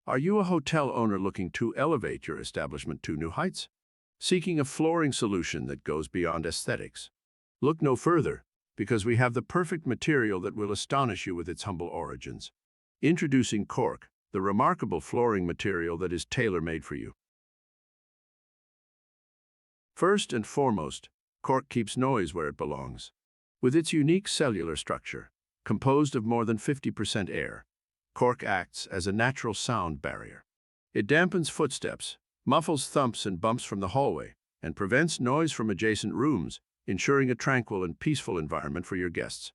Are you a hotel owner looking to elevate your establishment to new heights? Seeking a flooring solution that goes beyond aesthetics? Look no further, because we have the perfect material that will astonish you with its humble origins. Introducing Cork, the remarkable flooring material that is tailor-made for you. First and foremost, Cork keeps noise where it belongs. With its unique cellular structure, composed of more than 50% air, Cork acts as a natural sound barrier. It dampens footsteps, muffles thumps and bumps from the hallway, and prevents noise from adjacent rooms, ensuring a tranquil and peaceful environment for your guests.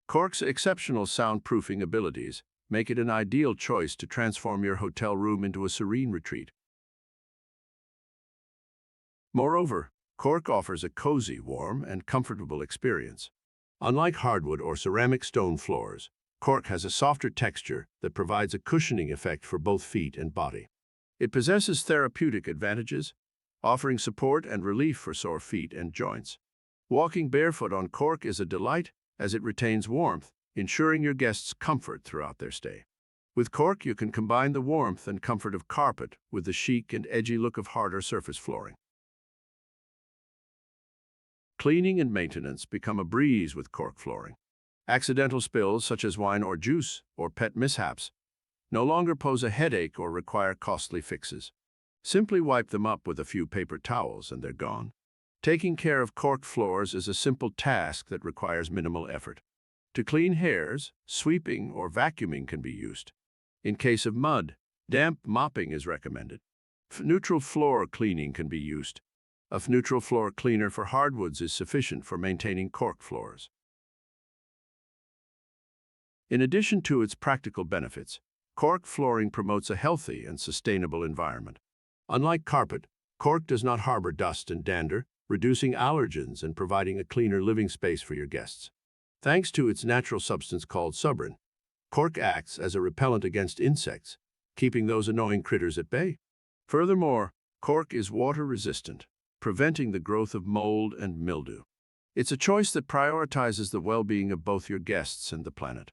Cork's exceptional soundproofing abilities make it an ideal choice to transform your hotel room into a serene retreat. Moreover, Cork offers a cozy, warm, and comfortable experience. Unlike hardwood or ceramic stone floors, Cork has a softer texture that provides a cushioning effect for both feet and body. It possesses therapeutic advantages, offering support and relief for sore feet and joints. Walking barefoot on Cork is a delight as it retains warmth, ensuring your guests comfort throughout their stay. With Cork, you can combine the warmth and comfort of carpet with the chic and edgy look of harder surface flooring. Cleaning and maintenance become a breeze with Cork flooring. Accidental spills such as wine or juice or pet mishaps no longer pose a headache or require costly fixes. Simply wipe them up with a few paper towels and they're gone. Taking care of Cork floors is a simple task that requires minimal effort. To clean hairs, sweeping or vacuuming can be used. In case of mud, damp mopping is recommended. Neutral floor cleaning can be used. A neutral floor cleaner for hardwoods is sufficient for maintaining Cork floors. In addition to its practical benefits, Cork flooring promotes a healthy and sustainable environment. Unlike carpet, Cork does not harbor dust and dander, reducing allergens and providing a cleaner living space for your guests. Thanks to its natural substance called subrin, Cork acts as a repellent against insects, keeping those annoying critters at bay. Furthermore, Cork is water-resistant, preventing the growth of mold and mildew. It's a choice that prioritizes the well-being of both your guests and the planet.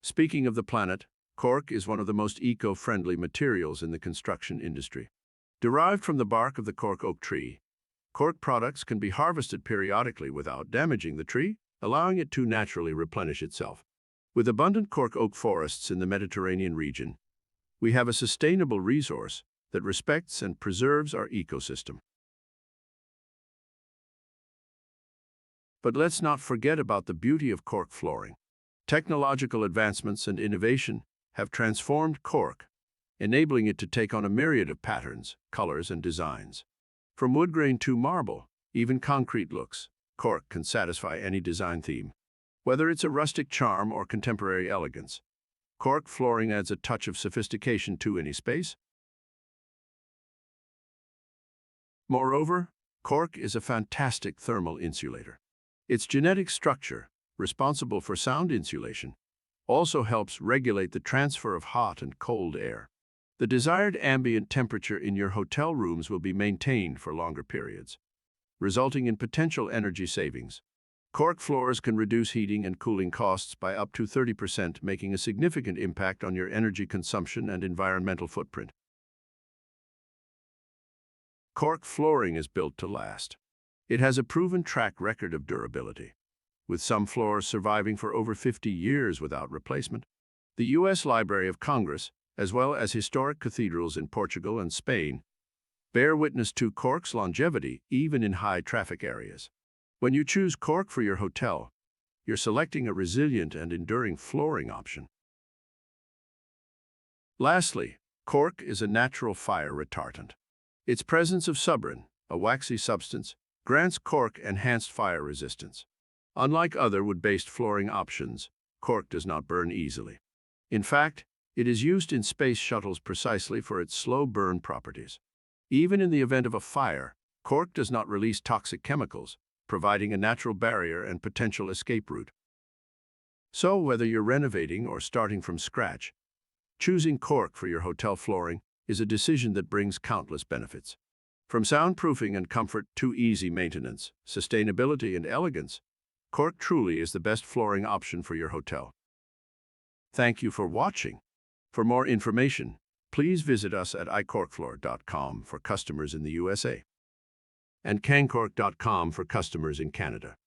Speaking of the planet, Cork is one of the most eco-friendly materials in the construction industry. Derived from the bark of the Cork oak tree, Cork products can be harvested periodically without damaging the tree, allowing it to naturally replenish itself. With abundant Cork oak forests in the Mediterranean region, we have a sustainable resource that respects and preserves our ecosystem. But let's not forget about the beauty of Cork flooring. Technological advancements and innovation have transformed Cork, enabling it to take on a myriad of patterns, colors, and designs. From wood grain to marble, even concrete looks, Cork can satisfy any design theme. Whether it's a rustic charm or contemporary elegance, Cork flooring adds a touch of sophistication to any space. Moreover, Cork is a fantastic thermal insulator. Its genetic structure, responsible for sound insulation, also helps regulate the transfer of hot and cold air. The desired ambient temperature in your hotel rooms will be maintained for longer periods, resulting in potential energy savings. Cork floors can reduce heating and cooling costs by up to 30%, making a significant impact on your energy consumption and environmental footprint. Cork flooring is built to last. It has a proven track record of durability, with some floors surviving for over 50 years without replacement. The U.S. Library of Congress, as well as historic cathedrals in Portugal and Spain, bear witness to Cork's longevity even in high-traffic areas. When you choose Cork for your hotel, you're selecting a resilient and enduring flooring option. Lastly, Cork is a natural fire retardant. Its presence of subrin, a waxy substance, grants Cork enhanced fire resistance. Unlike other wood-based flooring options, Cork does not burn easily. In fact, it is used in space shuttles precisely for its slow burn properties. Even in the event of a fire, Cork does not release toxic chemicals, providing a natural barrier and potential escape route. So, whether you're renovating or starting from scratch, choosing Cork for your hotel flooring is a decision that brings countless benefits. From soundproofing and comfort to easy maintenance, sustainability, and elegance, Cork truly is the best flooring option for your hotel. Thank you for watching. For more information, please visit us at icorkfloor.com for customers in the USA and cancork.com for customers in Canada.